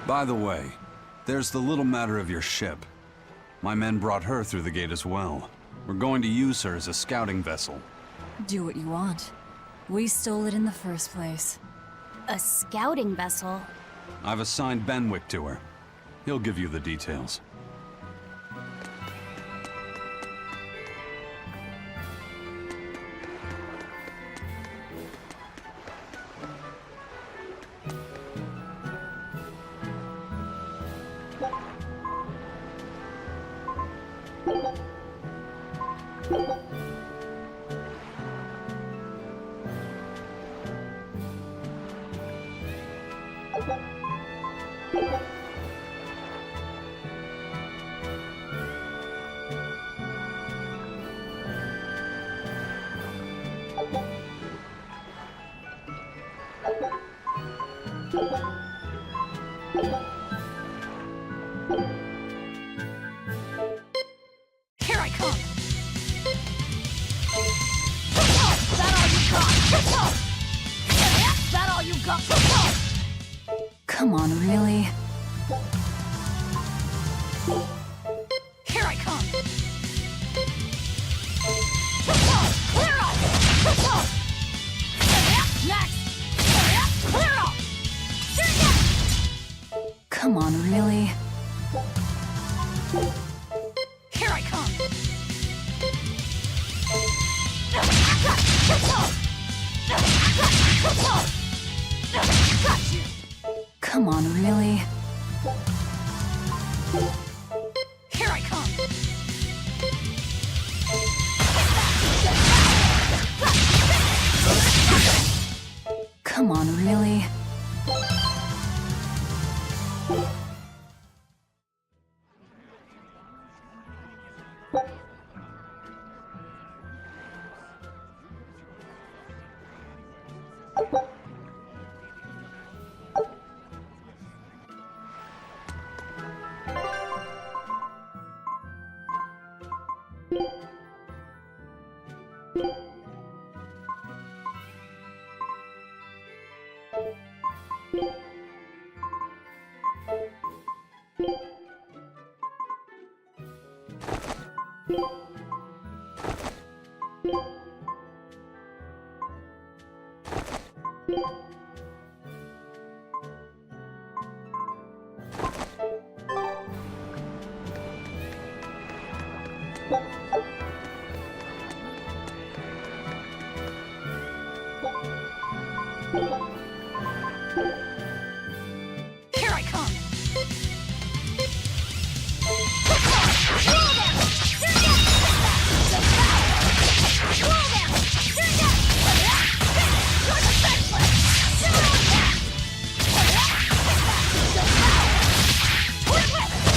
By the way, there's the little matter of your ship. My men brought her through the gate as well. We're going to use her as a scouting vessel. Do what you want. We stole it in the first place. A scouting vessel? I've assigned Benwick to her. He'll give you the details. Here I come! That all you got? That all you got? Come on, really? Here I come! Clear out! Next! Clear out! Come on, really? Here I come! Got you! Come on, really? Here I come! Come on, really?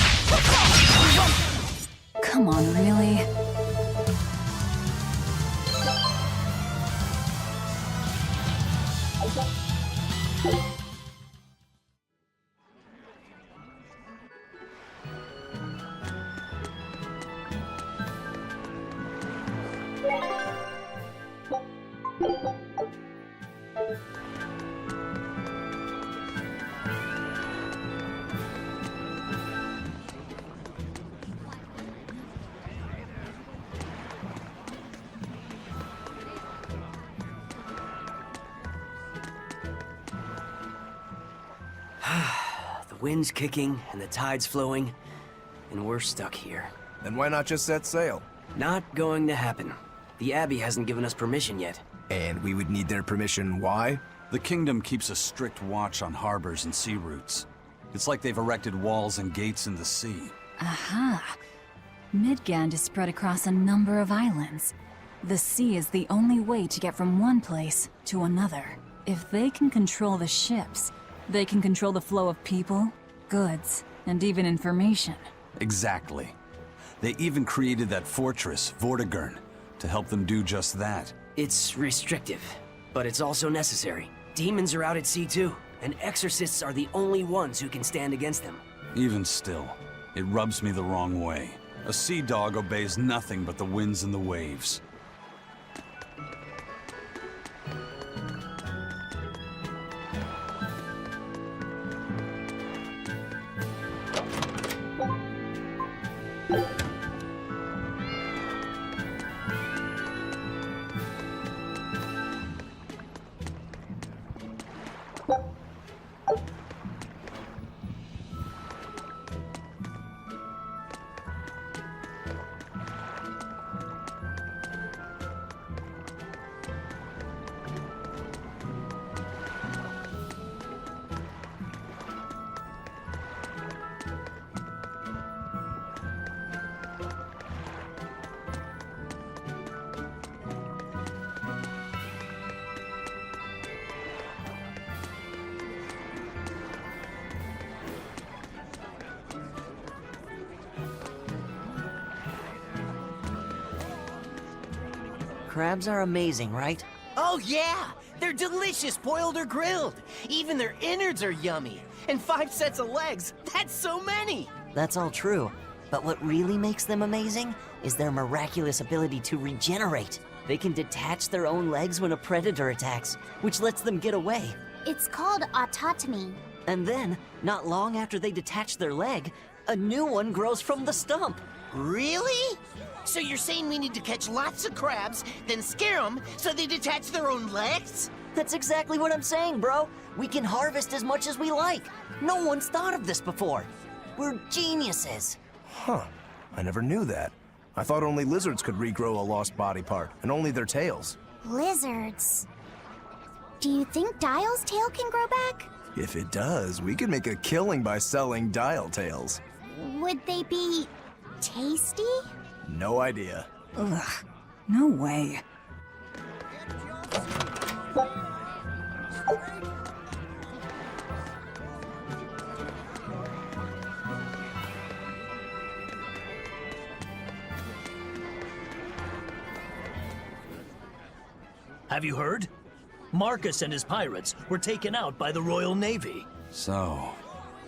Here I come! Come on, really? The wind's kicking, and the tide's flowing, and we're stuck here. Then why not just set sail? Not going to happen. The Abbey hasn't given us permission yet. And we would need their permission, why? The Kingdom keeps a strict watch on harbors and sea routes. It's like they've erected walls and gates in the sea. Aha! Midgand is spread across a number of islands. The sea is the only way to get from one place to another. If they can control the ships, they can control the flow of people, goods, and even information. Exactly. They even created that fortress, Vortigern, to help them do just that. It's restrictive, but it's also necessary. Demons are out at sea too, and exorcists are the only ones who can stand against them. Even still, it rubs me the wrong way. A sea dog obeys nothing but the winds and the waves. Crabs are amazing, right? Oh yeah! They're delicious boiled or grilled. Even their innards are yummy. And 5 sets of legs, that's so many! That's all true. But what really makes them amazing is their miraculous ability to regenerate. They can detach their own legs when a predator attacks, which lets them get away. It's called autotomy. And then, not long after they detach their leg, a new one grows from the stump. Really? So you're saying we need to catch lots of crabs, then scare them so they detach their own legs? That's exactly what I'm saying, bro. We can harvest as much as we like. No one's thought of this before. We're geniuses. Huh. I never knew that. I thought only lizards could regrow a lost body part, and only their tails. Lizards. Do you think Dial's tail can grow back? If it does, we could make a killing by selling dial tails. Would they be tasty? No idea. Ugh, no way. Have you heard? Marcus and his pirates were taken out by the Royal Navy. So,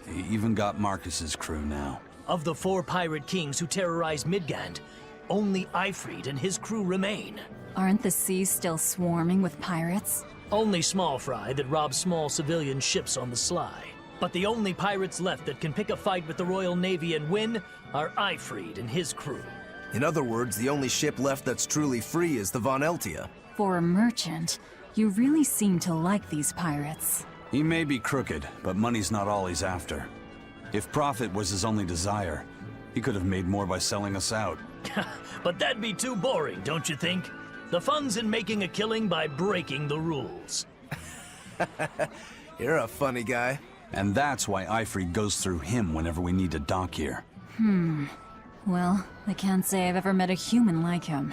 they even got Marcus's crew now. Of the 4 pirate kings who terrorized Midgand, only Ifrid and his crew remain. Aren't the seas still swarming with pirates? Only small fry that rob small civilian ships on the sly. But the only pirates left that can pick a fight with the Royal Navy and win are Ifrid and his crew. In other words, the only ship left that's truly free is the Von Eltia. For a merchant, you really seem to like these pirates. He may be crooked, but money's not all he's after. If profit was his only desire, he could have made more by selling us out. But that'd be too boring, don't you think? The fun's in making a killing by breaking the rules. You're a funny guy. And that's why Ifrid goes through him whenever we need to dock here. Well, I can't say I've ever met a human like him.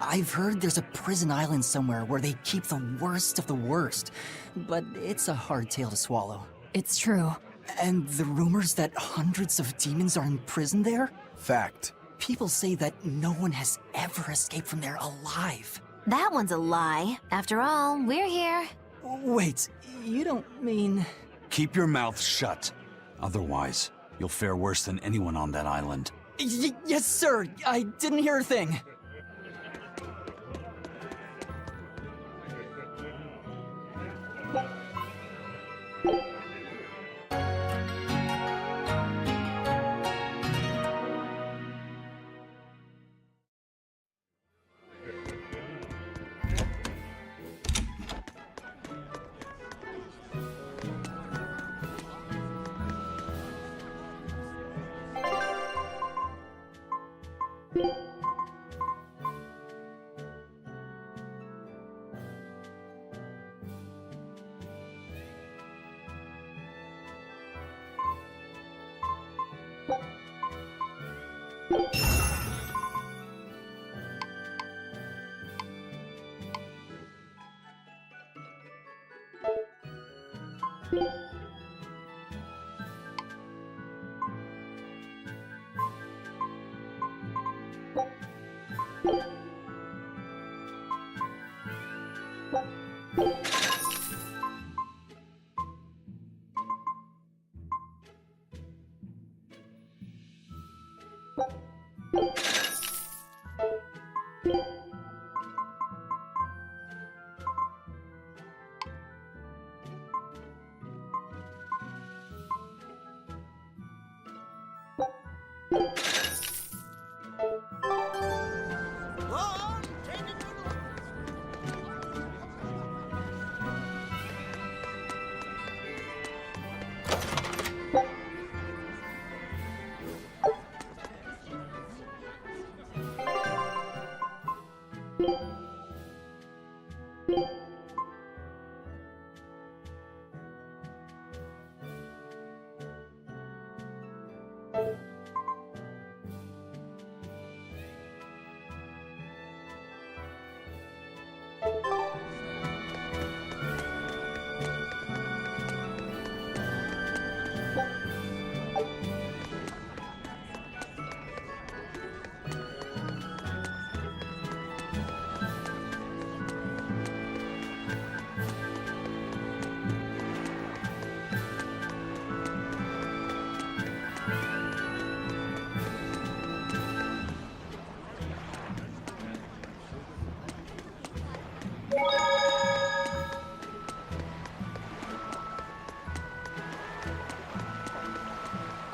I've heard there's a prison island somewhere where they keep the worst of the worst, but it's a hard tale to swallow. It's true. And the rumors that hundreds of demons are imprisoned there? Fact. People say that no one has ever escaped from there alive. That one's a lie. After all, we're here. Wait, you don't mean... Keep your mouth shut. Otherwise, you'll fare worse than anyone on that island. Yes, sir. I didn't hear a thing.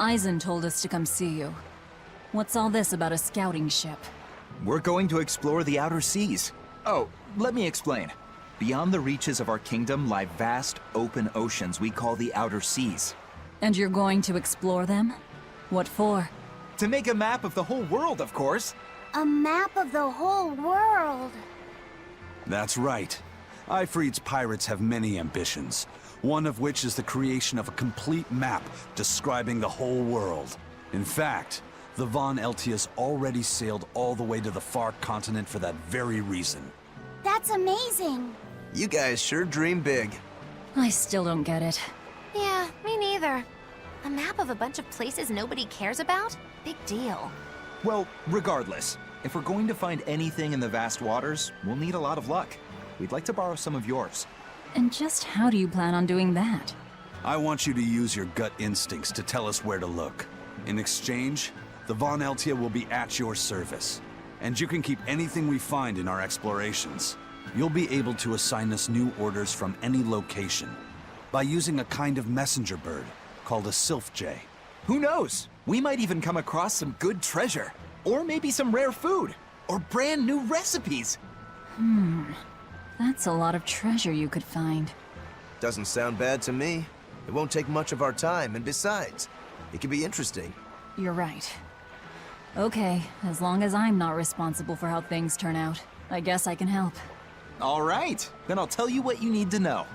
Eisen told us to come see you. What's all this about a scouting ship? We're going to explore the outer seas. Oh, let me explain. Beyond the reaches of our kingdom lie vast, open oceans we call the outer seas. And you're going to explore them? What for? To make a map of the whole world, of course. A map of the whole world. That's right. Ifrit's pirates have many ambitions, one of which is the creation of a complete map describing the whole world. In fact, the Von Eltius already sailed all the way to the far continent for that very reason. That's amazing. You guys sure dream big. I still don't get it. Yeah, me neither. A map of a bunch of places nobody cares about? Big deal. Well, regardless, if we're going to find anything in the vast waters, we'll need a lot of luck. We'd like to borrow some of yours. And just how do you plan on doing that? I want you to use your gut instincts to tell us where to look. In exchange, the Von Eltia will be at your service. And you can keep anything we find in our explorations. You'll be able to assign us new orders from any location by using a kind of messenger bird called a sylph jay. Who knows? We might even come across some good treasure. Or maybe some rare food. Or brand new recipes. That's a lot of treasure you could find. Doesn't sound bad to me. It won't take much of our time, and besides, it could be interesting. You're right. Okay, as long as I'm not responsible for how things turn out, I guess I can help. All right, then I'll tell you what you need to know.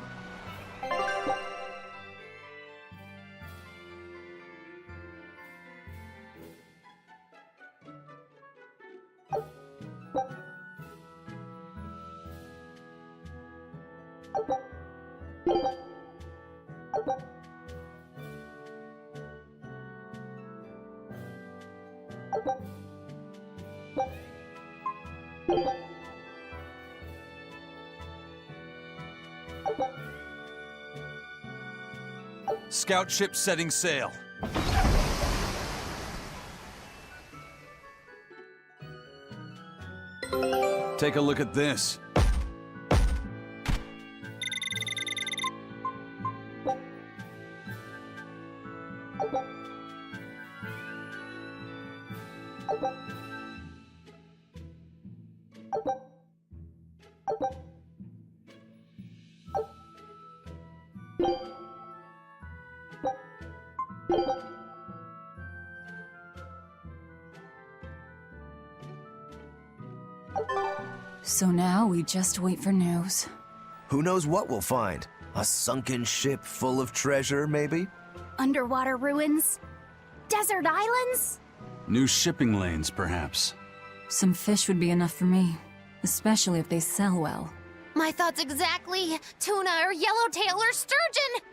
Scout ship setting sail. Take a look at this. So now we just wait for news. Who knows what we'll find? A sunken ship full of treasure, maybe? Underwater ruins? Desert islands? New shipping lanes, perhaps. Some fish would be enough for me, especially if they sell well. My thoughts exactly. Tuna or yellowtail or sturgeon.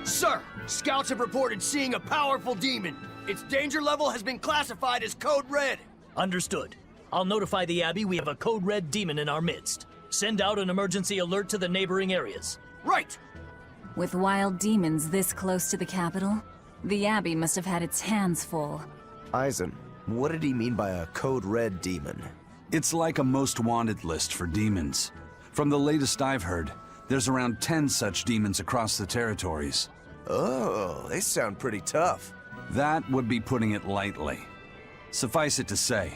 Sir, scouts have reported seeing a powerful demon. Its danger level has been classified as Code Red. Understood. I'll notify the Abbey we have a Code Red demon in our midst. Send out an emergency alert to the neighboring areas. Right! With wild demons this close to the capital, the Abbey must have had its hands full. Eisen, what did he mean by a Code Red demon? It's like a most wanted list for demons. From the latest I've heard, there's around 10 such demons across the territories. Oh, they sound pretty tough. That would be putting it lightly. Suffice it to say,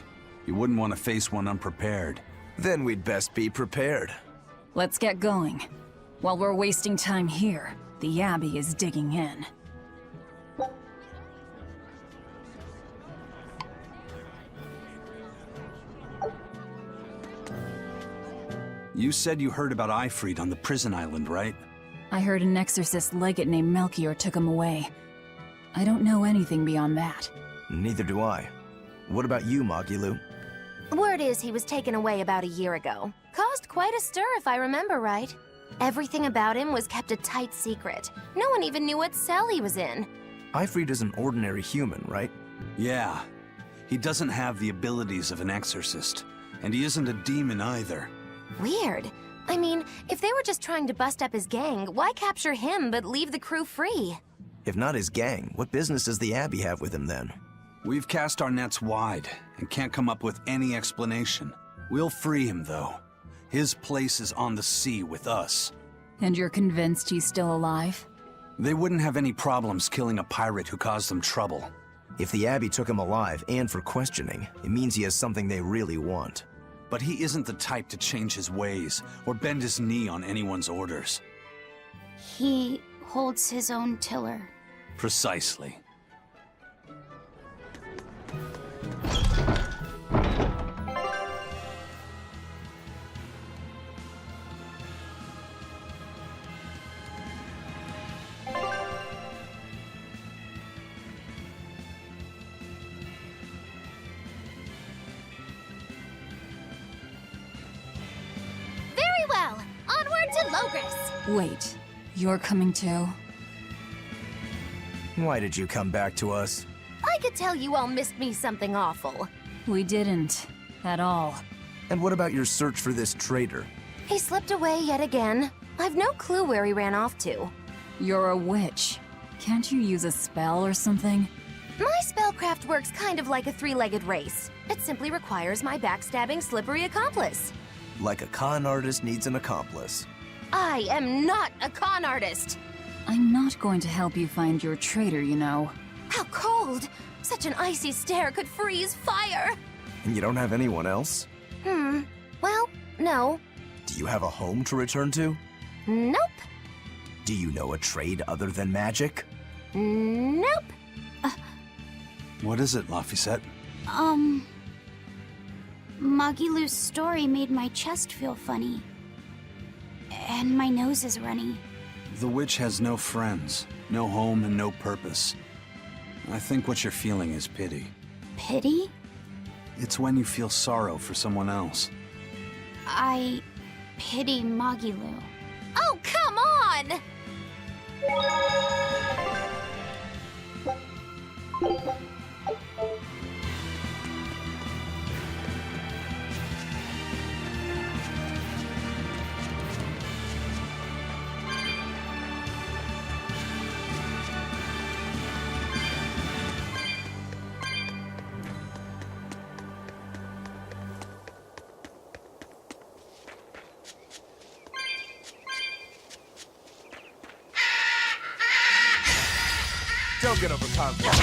you wouldn't want to face one unprepared. Then we'd best be prepared. Let's get going. While we're wasting time here, the Abbey is digging in. You said you heard about Ifrit on the prison island, right? I heard an exorcist legate named Melchior took him away. I don't know anything beyond that. Neither do I. What about you, Magilu? Word is he was taken away about a year ago. Caused quite a stir, if I remember right. Everything about him was kept a tight secret. No one even knew what cell he was in. Ifrit is an ordinary human, right? Yeah. He doesn't have the abilities of an exorcist, and he isn't a demon either. Weird. I mean, if they were just trying to bust up his gang, why capture him but leave the crew free? If not his gang, what business does the Abbey have with him then? We've cast our nets wide and can't come up with any explanation. We'll free him, though. His place is on the sea with us. And you're convinced he's still alive? They wouldn't have any problems killing a pirate who caused them trouble. If the Abbey took him alive and for questioning, it means he has something they really want. But he isn't the type to change his ways or bend his knee on anyone's orders. He holds his own tiller. Precisely. Very well. Onward to Logris. Wait, you're coming too? Why did you come back to us? I could tell you all missed me something awful. We didn't. At all. And what about your search for this traitor? He slipped away yet again. I've no clue where he ran off to. You're a witch. Can't you use a spell or something? My spellcraft works kind of like a three-legged race. It simply requires my backstabbing, slippery accomplice. Like a con artist needs an accomplice. I am not a con artist. I'm not going to help you find your traitor, you know. How cold! Such an icy stare could freeze fire! And you don't have anyone else? Well, no. Do you have a home to return to? Nope. Do you know a trade other than magic? Nope. What is it, Laphicet? Magilu's story made my chest feel funny. And my nose is runny. The witch has no friends, no home, and no purpose. I think what you're feeling is pity. Pity? It's when you feel sorrow for someone else. I pity Magilu. Oh, come on! don't get over confidence.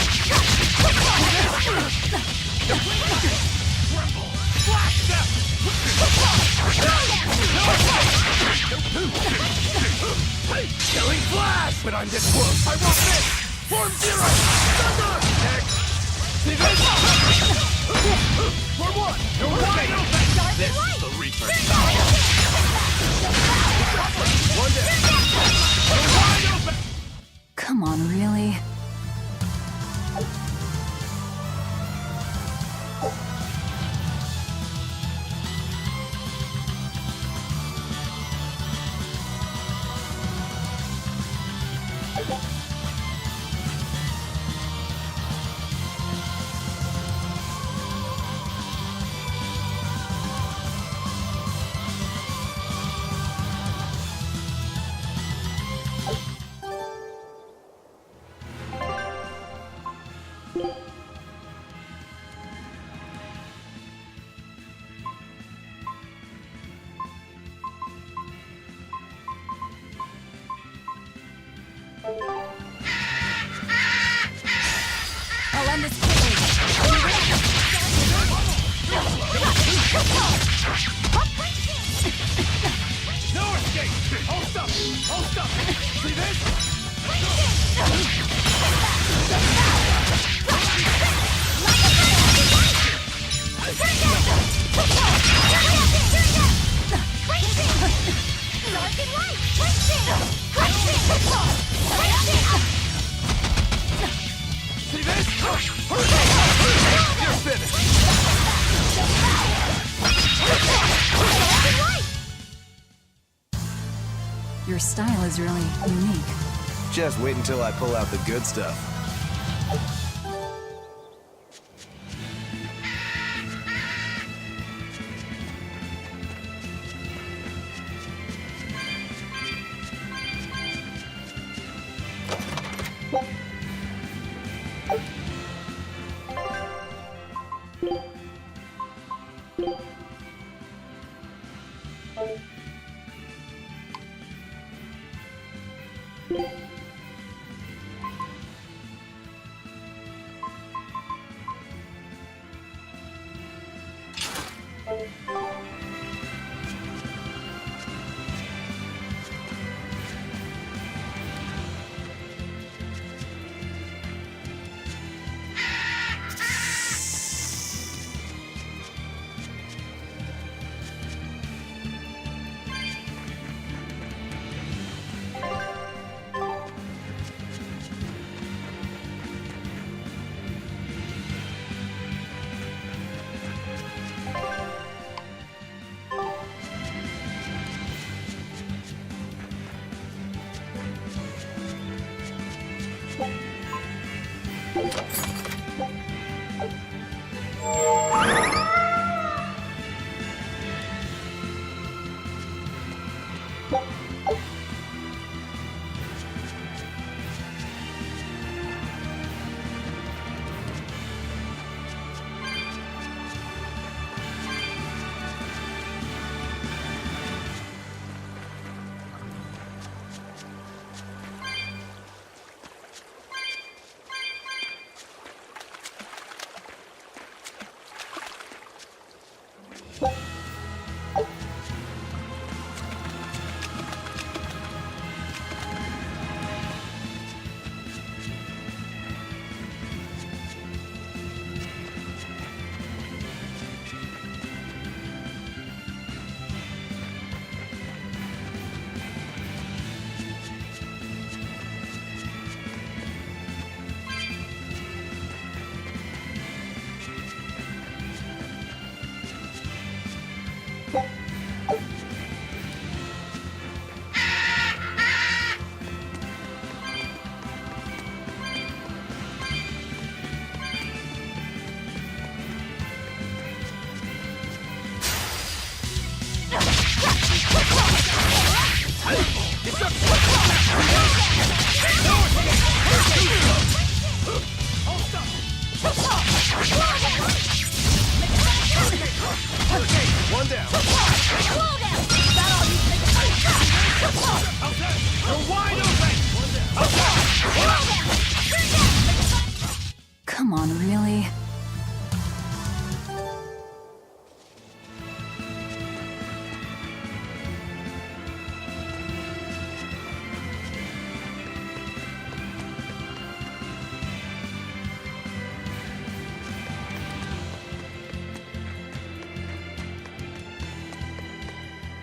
Killing flash! But I'm this close. I won't miss! Form zero! Thunder! Next! See this? For one! You're wide open! This is the Reaper. One down. You're wide open! Come on, really? I'll end this quickly. No escape! Hold up! Hold up! See this? See this? You're finished! Your style is really unique. Just wait until I pull out the good stuff.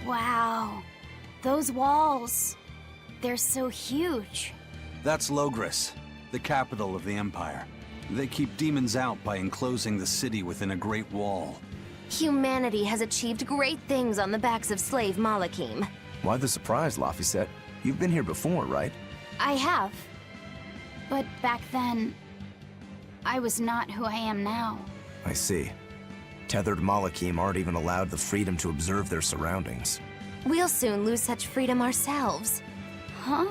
Wow. Those walls. They're so huge. That's Logris, the capital of the Empire. They keep demons out by enclosing the city within a great wall. Humanity has achieved great things on the backs of slave Malakim. Why the surprise, Laphicet? You've been here before, right? I have. But back then, I was not who I am now. I see. Tethered Malakim aren't even allowed the freedom to observe their surroundings. We'll soon lose such freedom ourselves. Huh?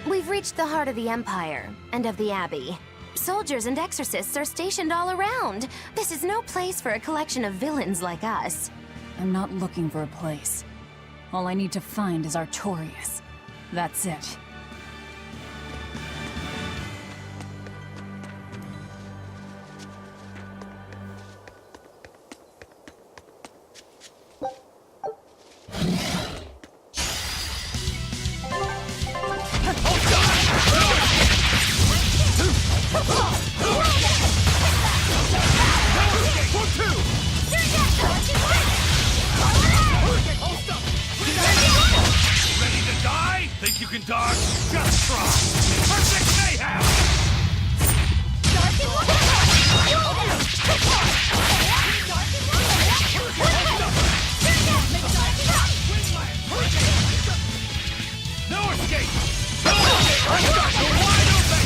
We've reached the heart of the Empire, and of the Abbey. Soldiers and exorcists are stationed all around. This is no place for a collection of villains like us. I'm not looking for a place. All I need to find is Artorias. That's it. Ready to die? Think you can dodge? Just try! Perfect mayhem! No escape! No escape! You're wide open!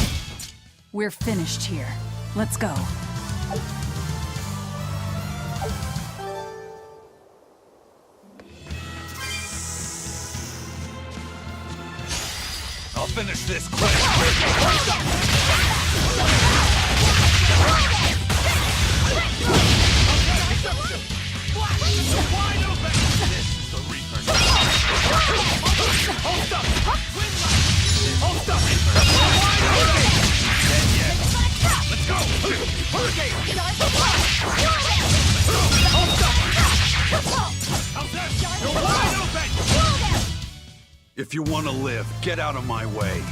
We're finished here. Let's go. I'll finish this quick! Wide open! This is the Reaper's Hold up! Hold up! Wide open! Dead yet. Let's go! Hurricane! Hold up! How's that? You're wide open! If you want to live, get out of my way.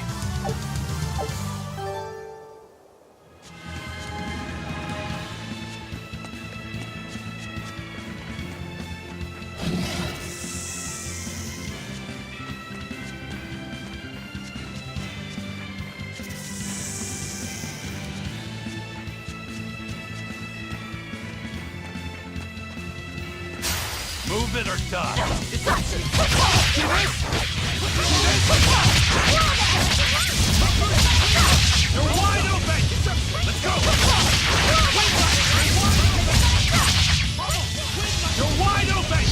Move it or die! You're wide open! Let's go! You're wide open!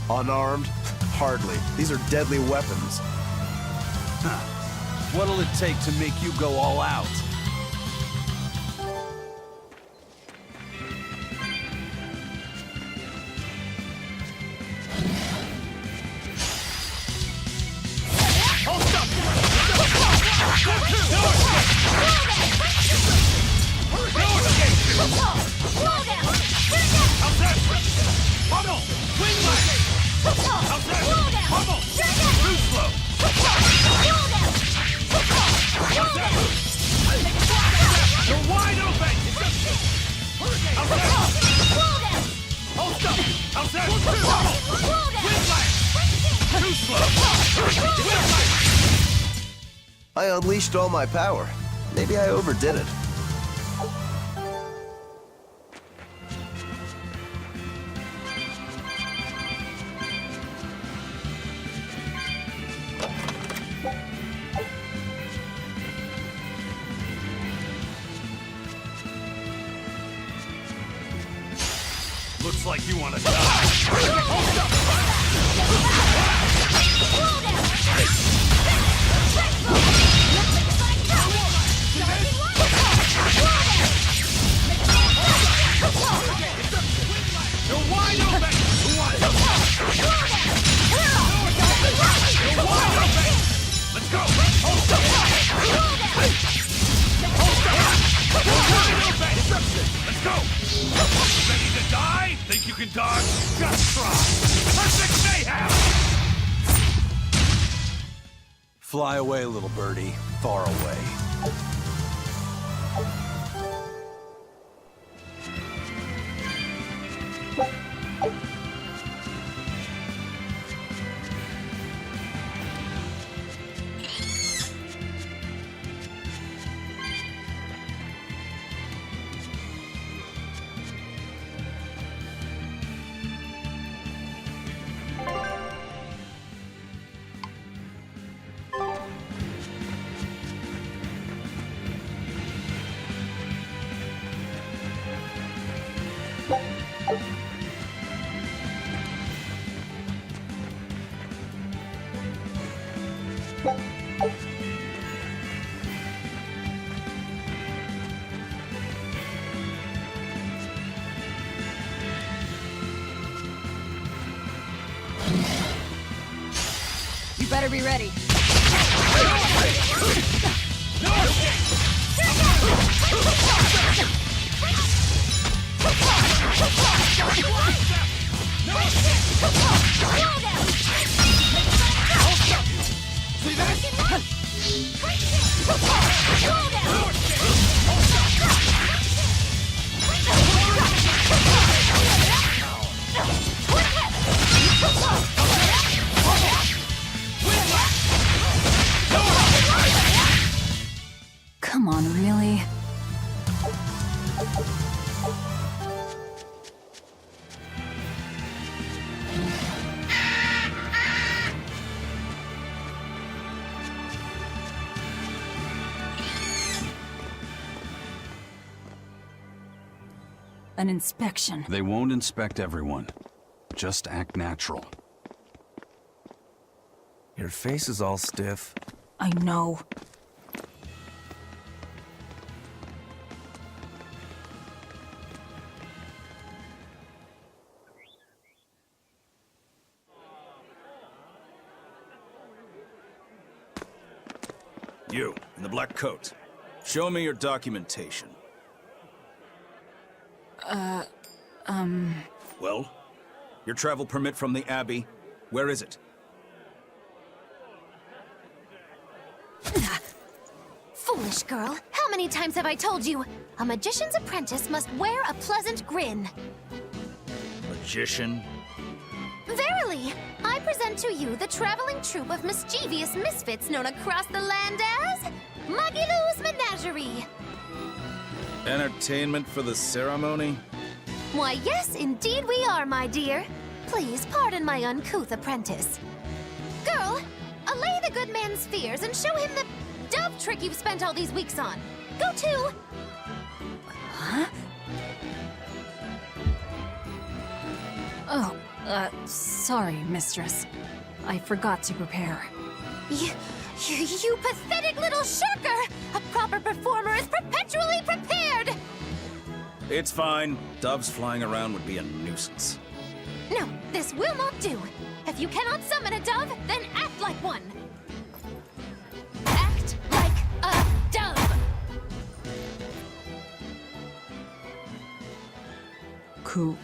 Unarmed? Hardly. These are deadly weapons. What'll it take to make you go all out? You're wide open! How's that? Hold up! How's that? Too slow! I unleashed all my power. Maybe I overdid it. Looks like you want to die. You're wide open! Who wants it? You're wide open! Let's go! Hold up! You're wide open! Let's go! Ready to die? Think you can dodge? Just try! Fly away, little birdie. Far away. You better be ready. Come on, really? An inspection. They won't inspect everyone. Just act natural. Your face is all stiff. I know. You, in the black coat. Show me your documentation. Well? Your travel permit from the Abbey? Where is it? Foolish girl, how many times have I told you? A magician's apprentice must wear a pleasant grin. Magician? Verily, I present to you the traveling troupe of mischievous misfits known across the land as Magilou's Menagerie. Entertainment for the ceremony? Why, yes, indeed we are, my dear. Please pardon my uncouth apprentice. Girl, allay the good man's fears and show him the dove trick you've spent all these weeks on. Go to... Huh? Oh, sorry, mistress. I forgot to prepare. You pathetic little shirker! A proper performer is perpetually prepared! It's fine. Doves flying around would be a nuisance. No, this will not do. If you cannot summon a dove, then act like one. Act like a dove! Cool.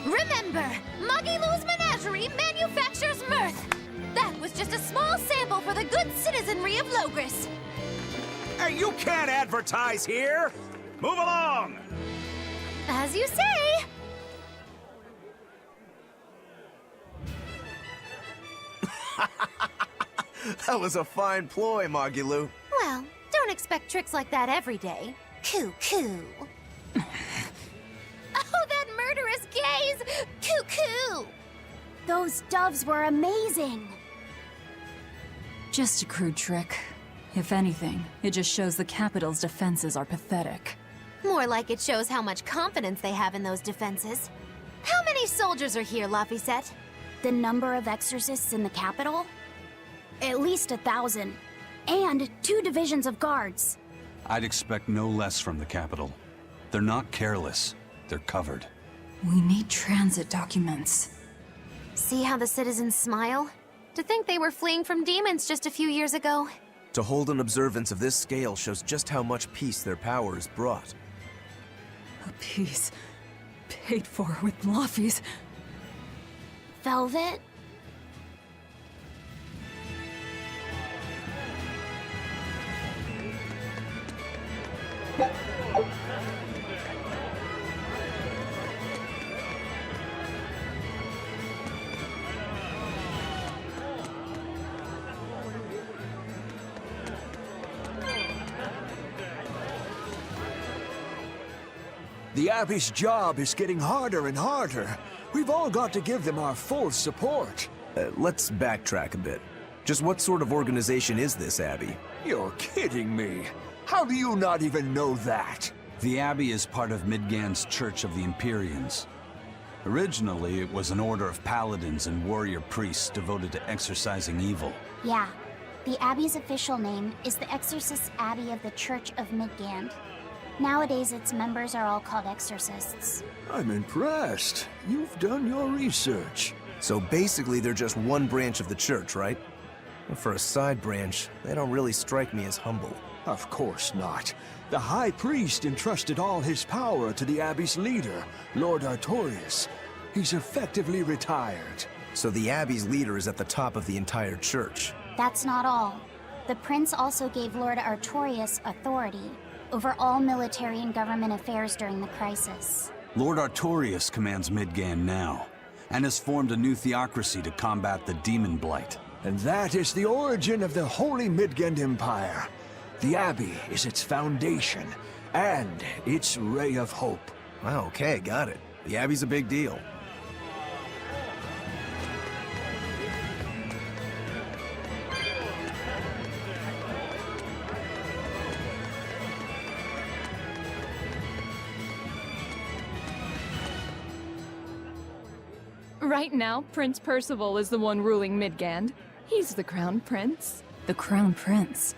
Remember, Magilou's Menagerie manufactures mirth. That was just a small sample for the good citizenry of Logris. Hey, you can't advertise here! Move along! As you say. That was a fine ploy, Magilou. Well, don't expect tricks like that every day. Coo. Oh, that murderous gaze! Coo. Those doves were amazing. Just a crude trick. If anything, it just shows the capital's defenses are pathetic. More like it shows how much confidence they have in those defenses. How many soldiers are here, Laphicet? The number of exorcists in the capital? At least 1,000. And 2 divisions of guards. I'd expect no less from the capital. They're not careless. They're covered. We need transit documents. See how the citizens smile? To think they were fleeing from demons just a few years ago. To hold an observance of this scale shows just how much peace their power has brought. A piece paid for with Laffy's. Velvet? The Abbey's job is getting harder and harder. We've all got to give them our full support. Let's backtrack a bit. Just what sort of organization is this Abbey? You're kidding me. How do you not even know that? The Abbey is part of Midgand's Church of the Empyreans. Originally, it was an order of paladins and warrior priests devoted to exorcising evil. Yeah. The Abbey's official name is the Exorcist Abbey of the Church of Midgand. Nowadays, its members are all called exorcists. I'm impressed. You've done your research. So basically, they're just one branch of the church, right? For a side branch, they don't really strike me as humble. Of course not. The High Priest entrusted all his power to the Abbey's leader, Lord Artorius. He's effectively retired. So the Abbey's leader is at the top of the entire church. That's not all. The prince also gave Lord Artorius authority over all military and government affairs during the crisis. Lord Artorius commands Midgand now, and has formed a new theocracy to combat the demon blight. And that is the origin of the Holy Midgand Empire. The Abbey is its foundation, and its ray of hope. Wow, okay, got it. The Abbey's a big deal. Right now, Prince Percival is the one ruling Midgand. He's the Crown Prince. The Crown Prince?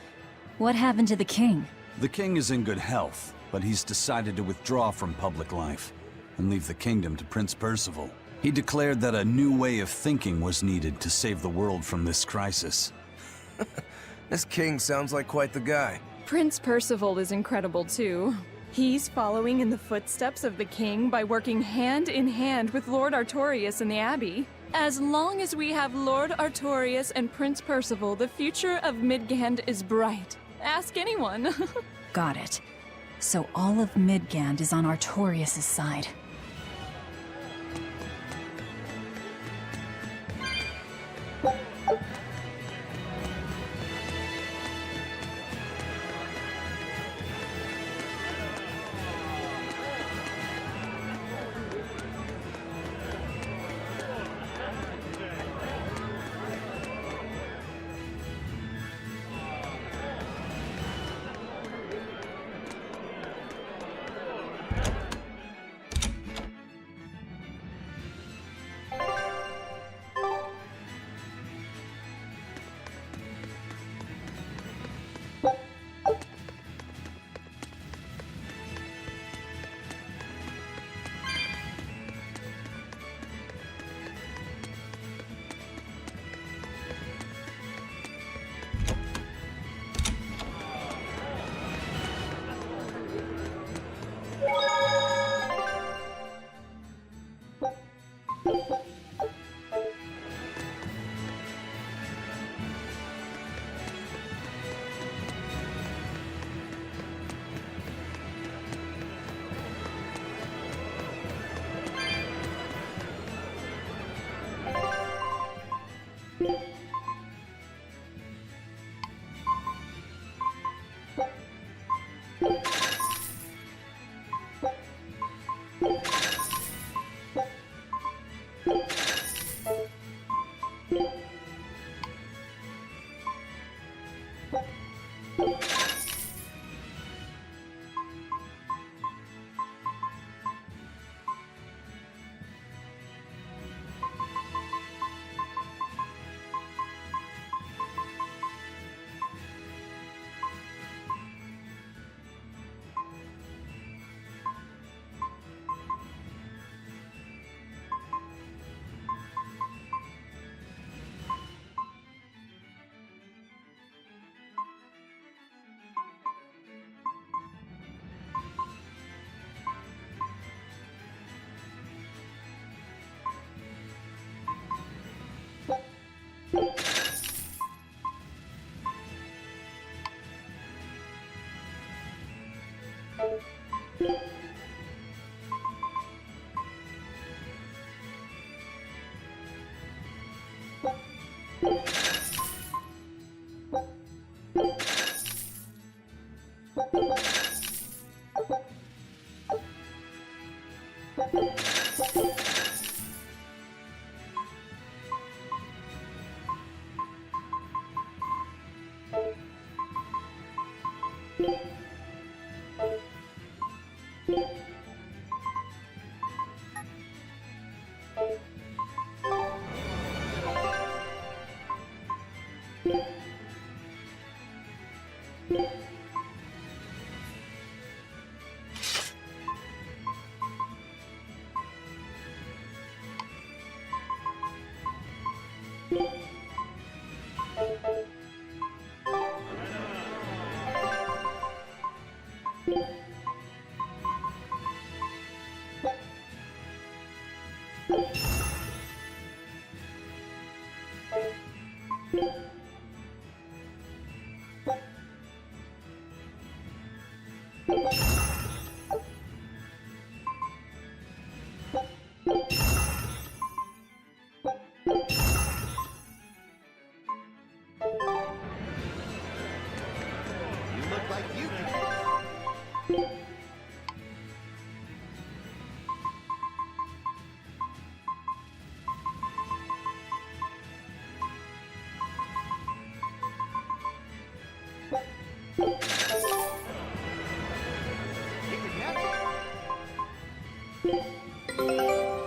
What happened to the king? The king is in good health, but he's decided to withdraw from public life and leave the kingdom to Prince Percival. He declared that a new way of thinking was needed to save the world from this crisis. This king sounds like quite the guy. Prince Percival is incredible too. He's following in the footsteps of the king by working hand in hand with Lord Artorius and the Abbey. As long as we have Lord Artorius and Prince Percival, the future of Midgand is bright. Ask anyone. Got it. So all of Midgand is on Artorius' side.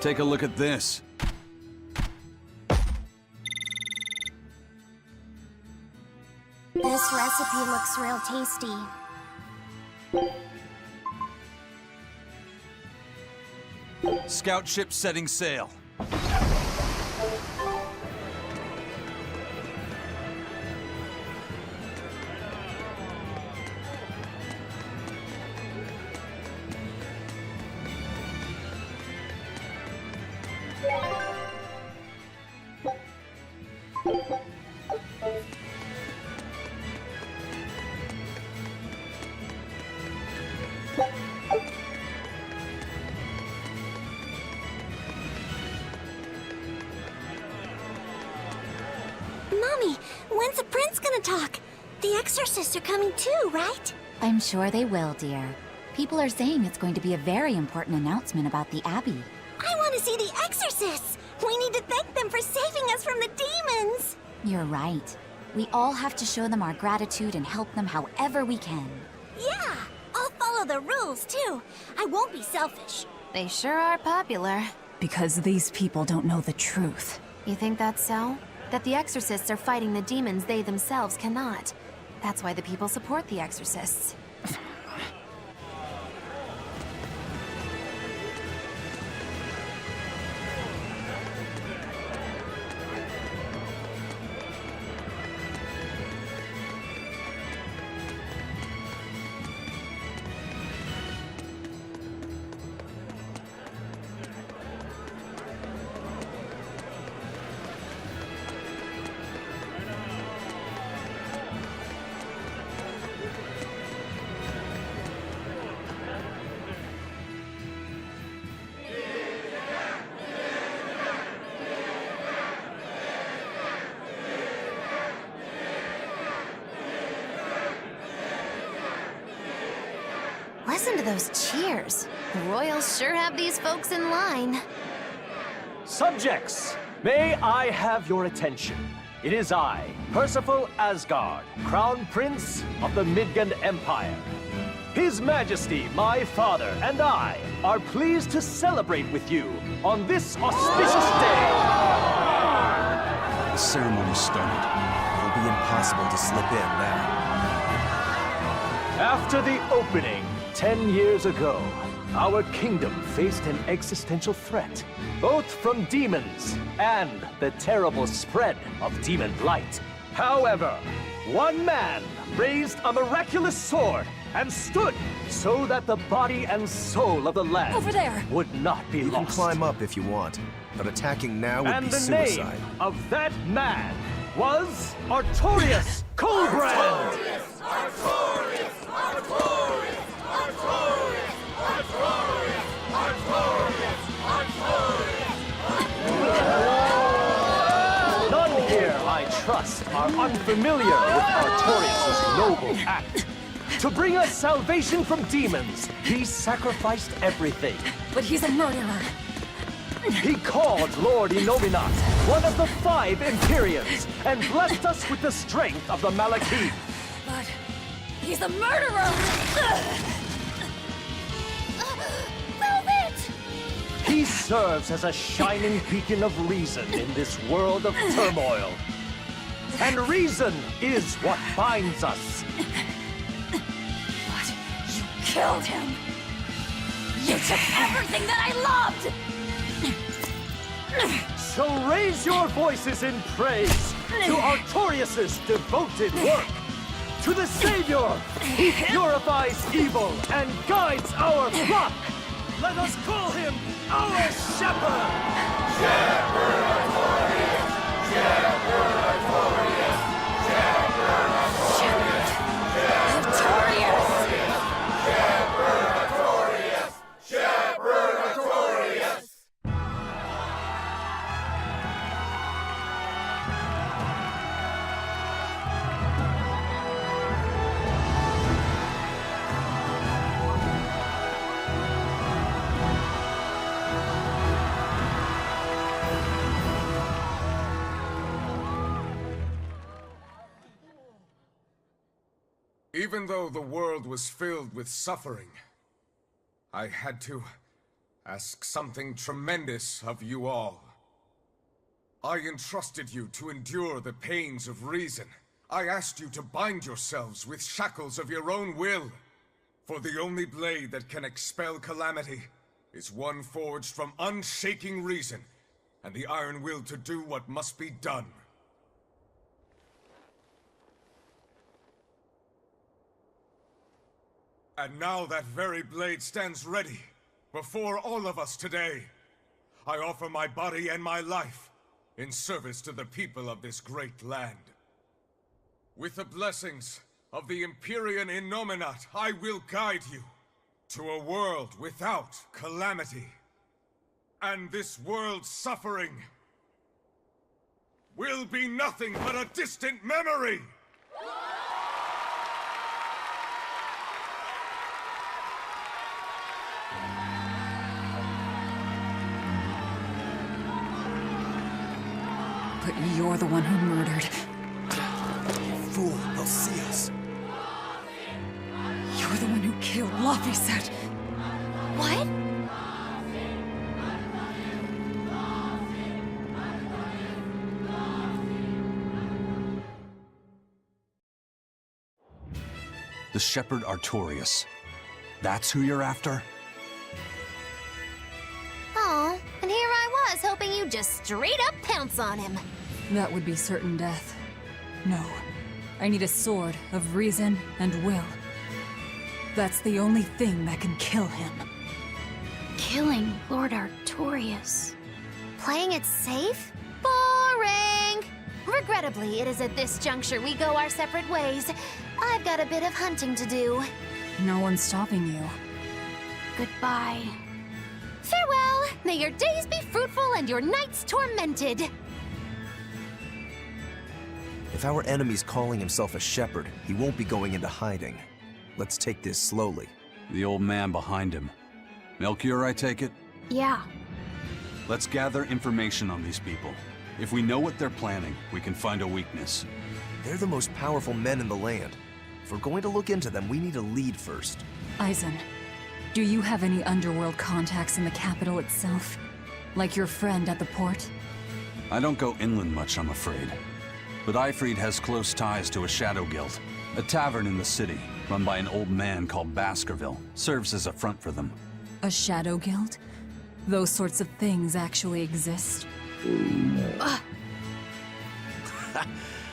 Take a look at this. This recipe looks real tasty. Scout ship setting sail. Mommy, when's the prince gonna talk? The exorcists are coming too, right? I'm sure they will, dear. People are saying it's going to be a very important announcement about the Abbey. I want to see the exorcists! We need to thank them for saving us from the demons! You're right. We all have to show them our gratitude and help them however we can. Yeah! I'll follow the rules, too. I won't be selfish. They sure are popular. Because these people don't know the truth. You think that's so? That the exorcists are fighting the demons they themselves cannot. That's why the people support the exorcists. Listen to those cheers. The royals sure have these folks in line. Subjects, may I have your attention? It is I, Percival Asgard, Crown Prince of the Midgard Empire. His Majesty, my father, and I are pleased to celebrate with you on this auspicious day. The ceremony started. It'll be impossible to slip in now. After the opening, 10 years ago, our kingdom faced an existential threat, both from demons and the terrible spread of demon blight. However, one man raised a miraculous sword and stood so that the body and soul of the land Over there! would not be You lost. can climb up if you want, but attacking now would And be the suicide. name of that man was Artorias Coldbrand! None here, I trust, are unfamiliar with Artorias' noble act. To bring us salvation from demons, he sacrificed everything. But he's a murderer. He called Lord Innominat one of the 5 Imperiums and blessed us with the strength of the Malakith. But he's a murderer! Velvet! He serves as a shining beacon of reason in this world of turmoil. And reason is what binds us. But you killed him! You took everything that I loved! So raise your voices in praise to Artorias' devoted work, to the Savior who purifies evil and guides our flock. Let us call him our Shepherd! Shepherd Artorias! Shepherd Artorias! Shepherd Artorias! Shepherd Artorias! Shepherd Artorias! Even though the world was filled with suffering, I had to ask something tremendous of you all. I entrusted you to endure the pains of reason. I asked you to bind yourselves with shackles of your own will. For the only blade that can expel calamity is one forged from unshaking reason and the iron will to do what must be done. And now that very blade stands ready, before all of us today. I offer my body and my life, in service to the people of this great land. With the blessings of the Empyrean Innominat, I will guide you to a world without calamity. And this world's suffering will be nothing but a distant memory! But you're the one who murdered. Fool, they'll see us. You're the one who killed Laphicet. What? The Shepherd Artorias. That's who you're after? Oh, and here I was, hoping you'd just straight up pounce on him. That would be certain death. No. I need a sword of reason and will. That's the only thing that can kill him. Killing Lord Artorias. Playing it safe? Boring! Regrettably, it is at this juncture we go our separate ways. I've got a bit of hunting to do. No one's stopping you. Goodbye. Farewell! May your days be fruitful and your nights tormented! If our enemy's calling himself a shepherd, he won't be going into hiding. Let's take this slowly. The old man behind him. Melchior, I take it? Yeah. Let's gather information on these people. If we know what they're planning, we can find a weakness. They're the most powerful men in the land. If we're going to look into them, we need a lead first. Eisen, do you have any underworld contacts in the capital itself? Like your friend at the port? I don't go inland much, I'm afraid. But Eifried has close ties to a shadow guild. A tavern in the city, run by an old man called Baskerville, serves as a front for them. A shadow guild? Those sorts of things actually exist?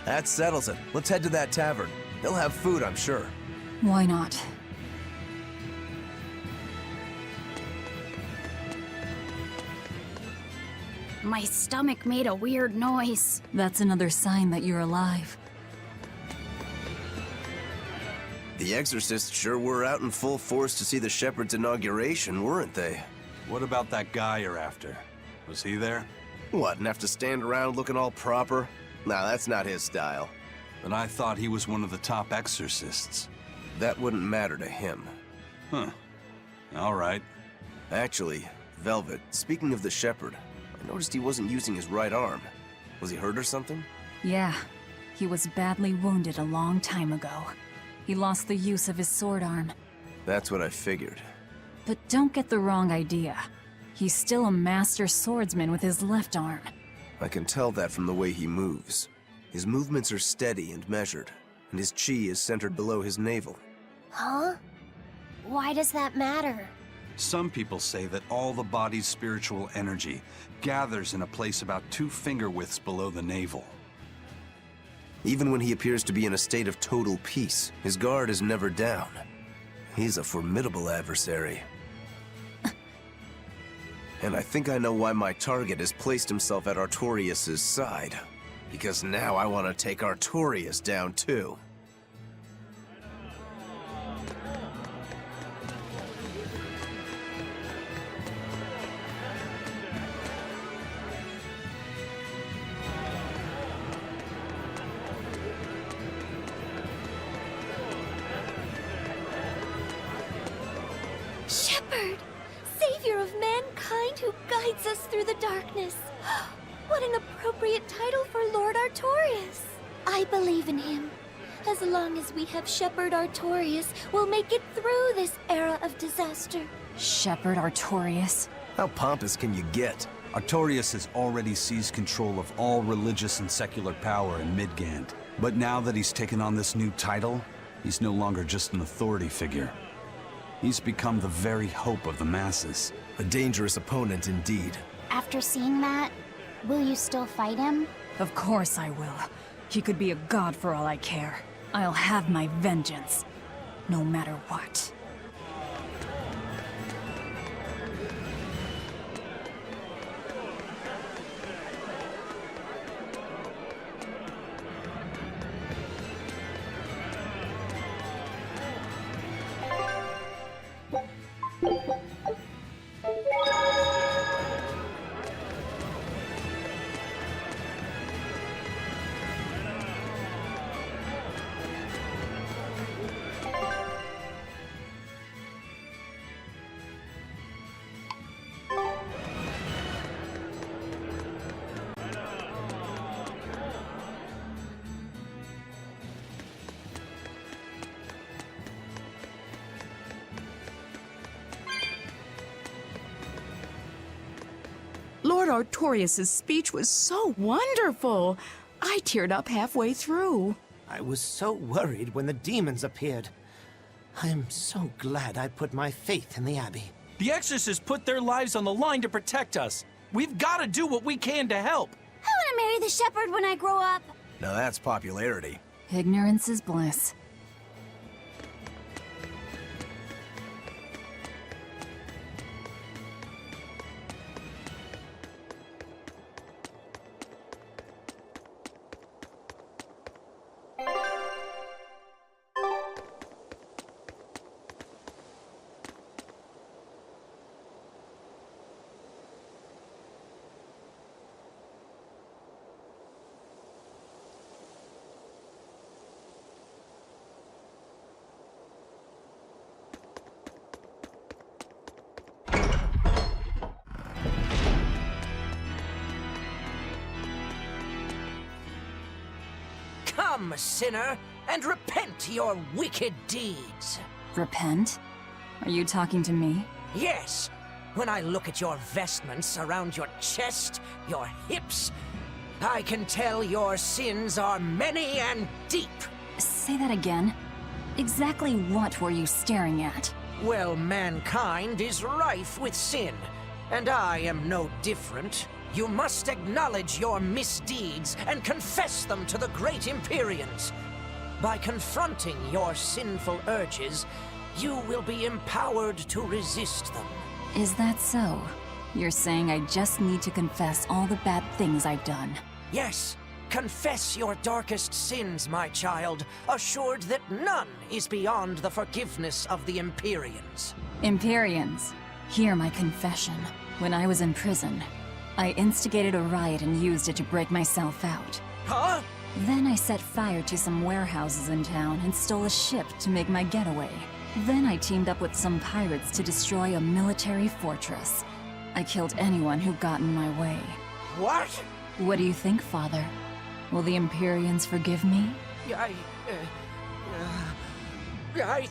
That settles it. Let's head to that tavern. They'll have food, I'm sure. Why not? My stomach made a weird noise. That's another sign that you're alive. The exorcists sure were out in full force to see the Shepherd's inauguration, weren't they? What about that guy you're after? Was he there? What, and have to stand around looking all proper? Nah, that's not his style. But I thought he was one of the top exorcists. That wouldn't matter to him. Huh. All right. Actually, Velvet, speaking of the Shepherd, I noticed he wasn't using his right arm. Was he hurt or something? Yeah, he was badly wounded a long time ago. He lost the use of his sword arm. That's what I figured. But don't get the wrong idea. He's still a master swordsman with his left arm. I can tell that from the way he moves. His movements are steady and measured, and his chi is centered below his navel. Huh? Why does that matter? Some people say that all the body's spiritual energy gathers in a place about 2 finger widths below the navel. Even when he appears to be in a state of total peace, his guard is never down. He's a formidable adversary. And I think I know why my target has placed himself at Artorias' side. Because now I want to take Artorias down too. Shepherd! Savior of mankind who guides us through the darkness. What an appropriate title for Lord Artorias. I believe in him. As long as we have Shepherd Artorias, we'll make it through this era of disaster. Shepherd Artorias? How pompous can you get? Artorias has already seized control of all religious and secular power in Midgand. But now that he's taken on this new title, he's no longer just an authority figure. He's become the very hope of the masses. A dangerous opponent indeed. After seeing that, will you still fight him? Of course I will. He could be a god for all I care. I'll have my vengeance. No matter what. Lord Artorias' speech was so wonderful. I teared up halfway through. I was so worried when the demons appeared. I am so glad I put my faith in the Abbey. The exorcists put their lives on the line to protect us. We've got to do what we can to help. I want to marry the shepherd when I grow up. Now that's popularity. Ignorance is bliss. Come, sinner, and repent your wicked deeds. Repent? Are you talking to me? Yes. When I look at your vestments around your chest, your hips, I can tell your sins are many and deep. Say that again. Exactly what were you staring at? Well, mankind is rife with sin, and I am no different. You must acknowledge your misdeeds and confess them to the great Empyreans. By confronting your sinful urges, you will be empowered to resist them. Is that so? You're saying I just need to confess all the bad things I've done. Yes, confess your darkest sins, my child, assured that none is beyond the forgiveness of the Empyreans. Empyreans, hear my confession. When I was in prison, I instigated a riot and used it to break myself out. Huh? Then I set fire to some warehouses in town and stole a ship to make my getaway. Then I teamed up with some pirates to destroy a military fortress. I killed anyone who got in my way. What? What do you think, Father? Will the Empyreans forgive me? I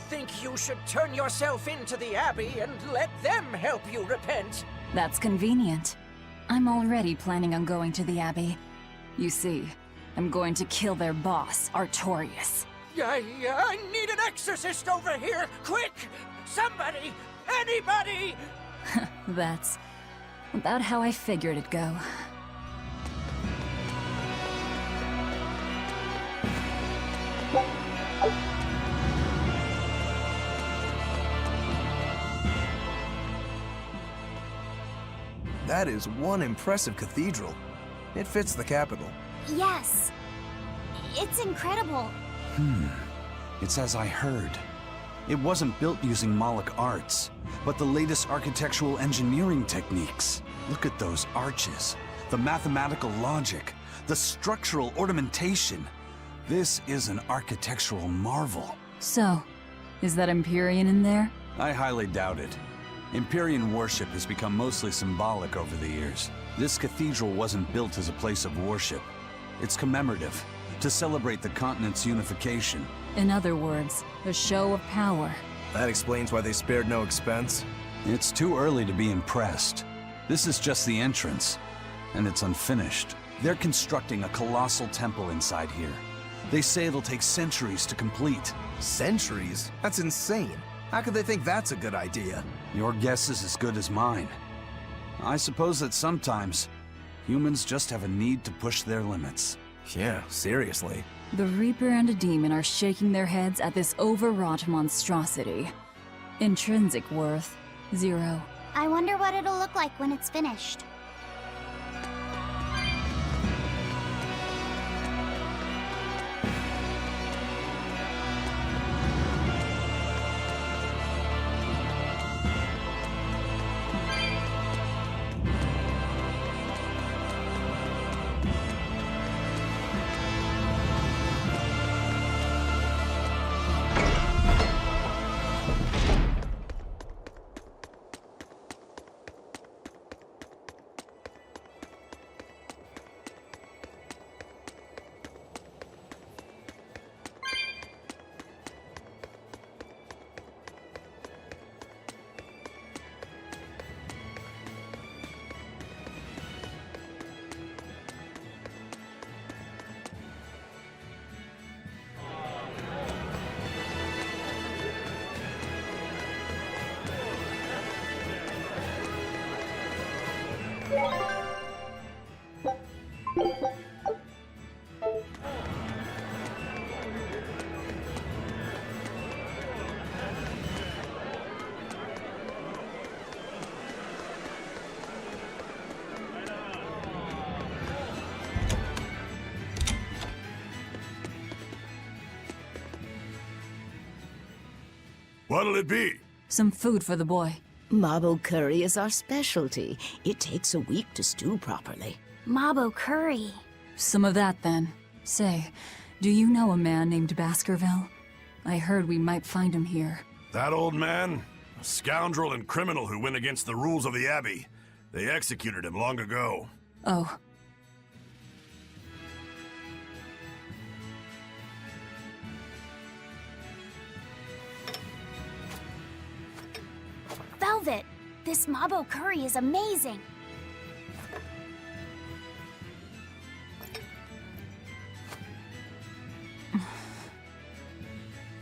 think you should turn yourself into the Abbey and let them help you repent. That's convenient. I'm already planning on going to the Abbey. You see, I'm going to kill their boss, Artorius. I need an exorcist over here! Quick! Somebody! Anybody! That's about how I figured it'd go. That is one impressive cathedral. It fits the capital. Yes. It's incredible. It's as I heard. It wasn't built using Moloch arts, but the latest architectural engineering techniques. Look at those arches, the mathematical logic, the structural ornamentation. This is an architectural marvel. So, is that Empyrean in there? I highly doubt it. Empyrean worship has become mostly symbolic over the years. This cathedral wasn't built as a place of worship. It's commemorative, to celebrate the continent's unification. In other words, a show of power. That explains why they spared no expense. It's too early to be impressed. This is just the entrance, and it's unfinished. They're constructing a colossal temple inside here. They say it'll take centuries to complete. Centuries? That's insane. How could they think that's a good idea? Your guess is as good as mine. I suppose that sometimes, humans just have a need to push their limits. Yeah, seriously. The Reaper and a demon are shaking their heads at this overwrought monstrosity. Intrinsic worth, 0. I wonder what it'll look like when it's finished. What'll it be? Some food for the boy. Mabo curry is our specialty. It takes a week to stew properly. Mabo curry. Some of that, then. Say, do you know a man named Baskerville? I heard we might find him here. That old man? A scoundrel and criminal who went against the rules of the Abbey. They executed him long ago. Oh. Velvet, this Mabo curry is amazing.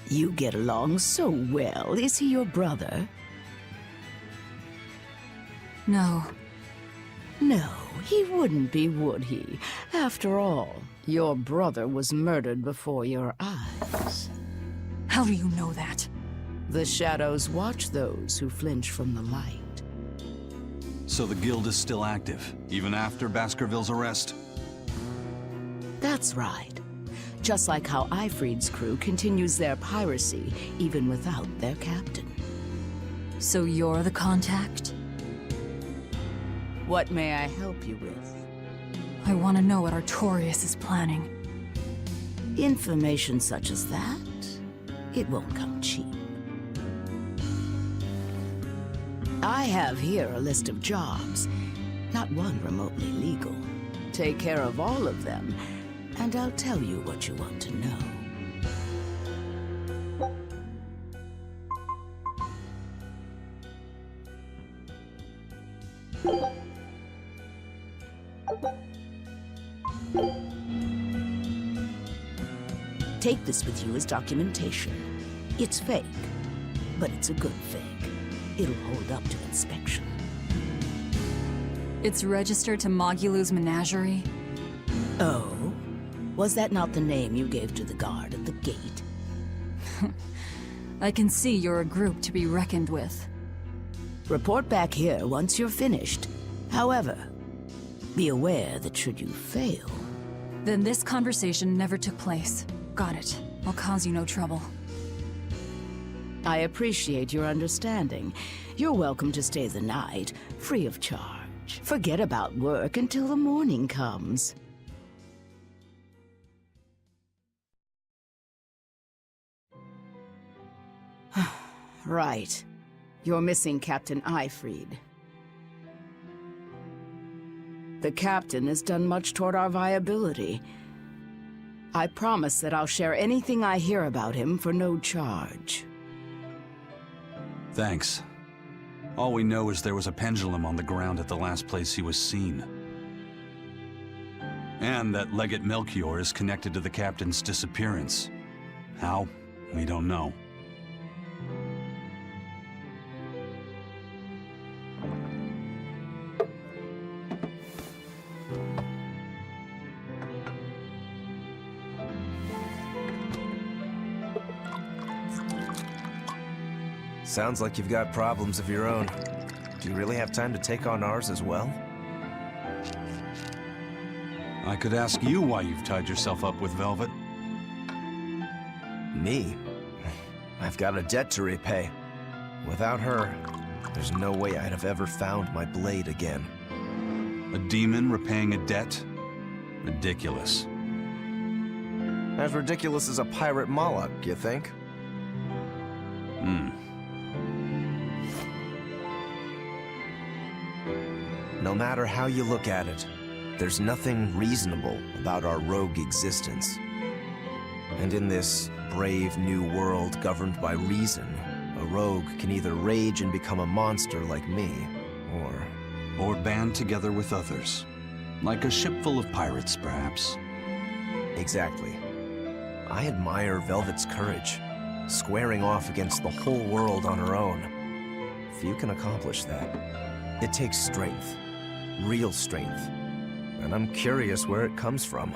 You get along so well. Is he your brother? No. No, he wouldn't be, would he? After all, your brother was murdered before your eyes. How do you know that? The shadows watch those who flinch from the light. So the guild is still active, even after Baskerville's arrest? That's right. Just like how Ifreed's crew continues their piracy, even without their captain. So you're the contact? What may I help you with? I want to know what Artorias is planning. Information such as that, it won't come cheap. I have here a list of jobs, not one remotely legal. Take care of all of them, and I'll tell you what you want to know. Take this with you as documentation. It's fake, but it's a good fake. It'll hold up to inspection. It's registered to Mogulu's menagerie? Oh? Was that not the name you gave to the guard at the gate? I can see you're a group to be reckoned with. Report back here once you're finished. However, be aware that should you fail... Then this conversation never took place. Got it. I'll cause you no trouble. I appreciate your understanding. You're welcome to stay the night, free of charge. Forget about work until the morning comes. Right. You're missing Captain Ifreed. The captain has done much toward our viability. I promise that I'll share anything I hear about him for no charge. Thanks. All we know is there was a pendulum on the ground at the last place he was seen. And that Legate Melchior is connected to the captain's disappearance. How? We don't know. Sounds like you've got problems of your own. Do you really have time to take on ours as well? I could ask you why you've tied yourself up with Velvet. Me? I've got a debt to repay. Without her, there's no way I'd have ever found my blade again. A demon repaying a debt? Ridiculous. As ridiculous as a pirate Moloch, you think? No matter how you look at it, there's nothing reasonable about our rogue existence. And in this brave new world governed by reason, a rogue can either rage and become a monster like me, or band together with others. Like a ship full of pirates, perhaps. Exactly. I admire Velvet's courage, squaring off against the whole world on her own. Few can accomplish that. It takes strength. Real strength. And I'm curious where it comes from.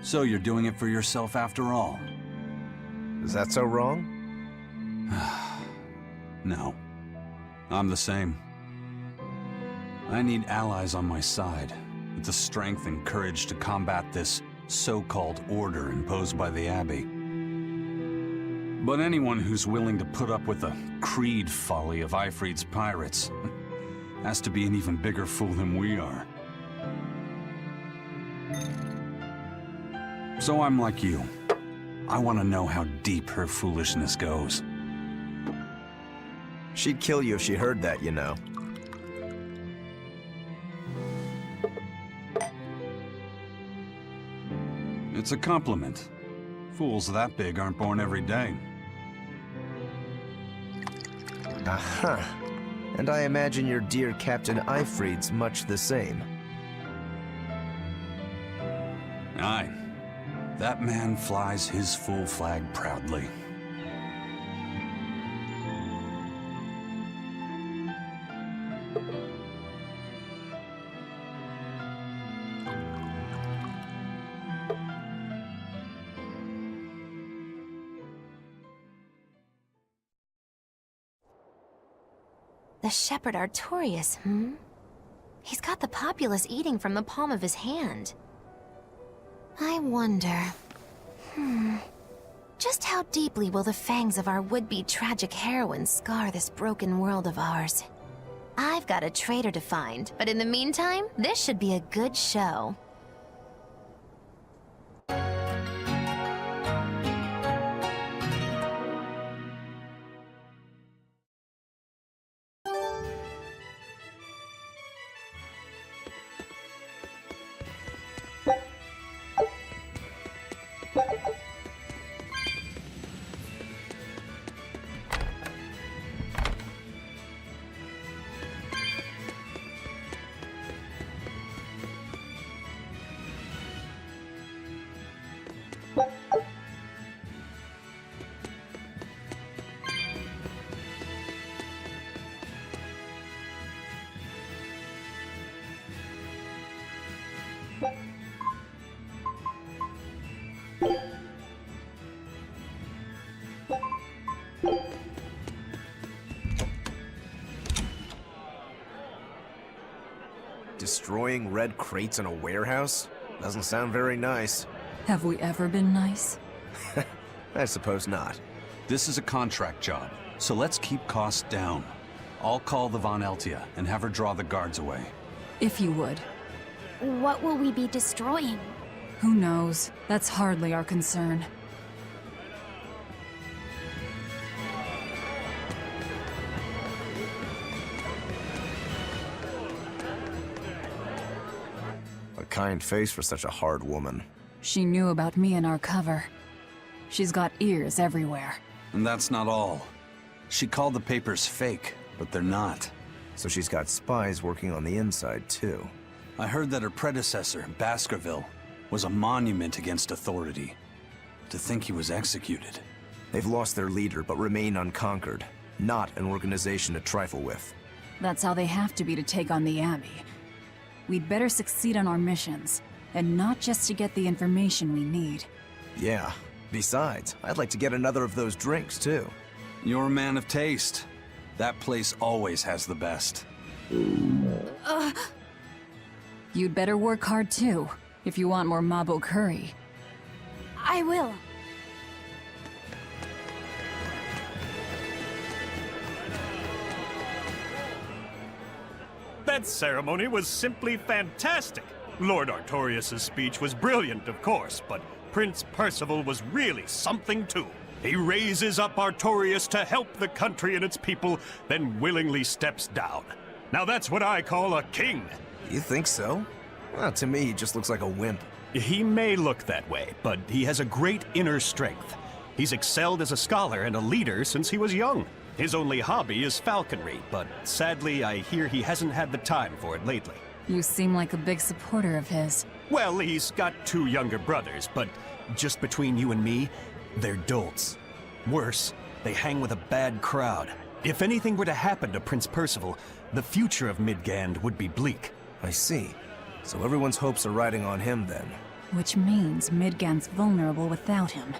So you're doing it for yourself after all? Is that so wrong? No. I'm the same. I need allies on my side, with the strength and courage to combat this so-called order imposed by the Abbey. But anyone who's willing to put up with the creed folly of Ifreed's pirates has to be an even bigger fool than we are. So I'm like you. I want to know how deep her foolishness goes. She'd kill you if she heard that, you know. It's a compliment. Fools that big aren't born every day. Aha. And I imagine your dear Captain Ifreed's much the same. Aye. That man flies his full flag proudly. The shepherd Artorias, He's got the populace eating from the palm of his hand. I wonder... Just how deeply will the fangs of our would-be tragic heroine scar this broken world of ours? I've got a traitor to find, but in the meantime, this should be a good show. Destroying red crates in a warehouse? Doesn't sound very nice. Have we ever been nice? I suppose not. This is a contract job, so let's keep costs down. I'll call the Von Eltia and have her draw the guards away. If you would. What will we be destroying? Who knows? That's hardly our concern. A kind face for such a hard woman. She knew about me and our cover. She's got ears everywhere. And that's not all. She called the papers fake, but they're not. So she's got spies working on the inside, too. I heard that her predecessor, Baskerville, was a monument against authority. To think he was executed. They've lost their leader, but remain unconquered. Not an organization to trifle with. That's how they have to be to take on the Abbey. We'd better succeed on our missions, and not just to get the information we need. Yeah. Besides, I'd like to get another of those drinks, too. You're a man of taste. That place always has the best. You'd better work hard too, if you want more Mabo curry. I will. That ceremony was simply fantastic. Lord Artorias' speech was brilliant, of course, but Prince Percival was really something too. He raises up Artorias to help the country and its people, then willingly steps down. Now that's what I call a king. You think so? Well, to me, he just looks like a wimp. He may look that way, but he has a great inner strength. He's excelled as a scholar and a leader since he was young. His only hobby is falconry, but sadly I hear he hasn't had the time for it lately. You seem like a big supporter of his. Well, he's got 2 younger brothers, but just between you and me, they're dolts. Worse, they hang with a bad crowd. If anything were to happen to Prince Percival, the future of Midgand would be bleak. I see. So everyone's hopes are riding on him then. Which means Midgand's vulnerable without him.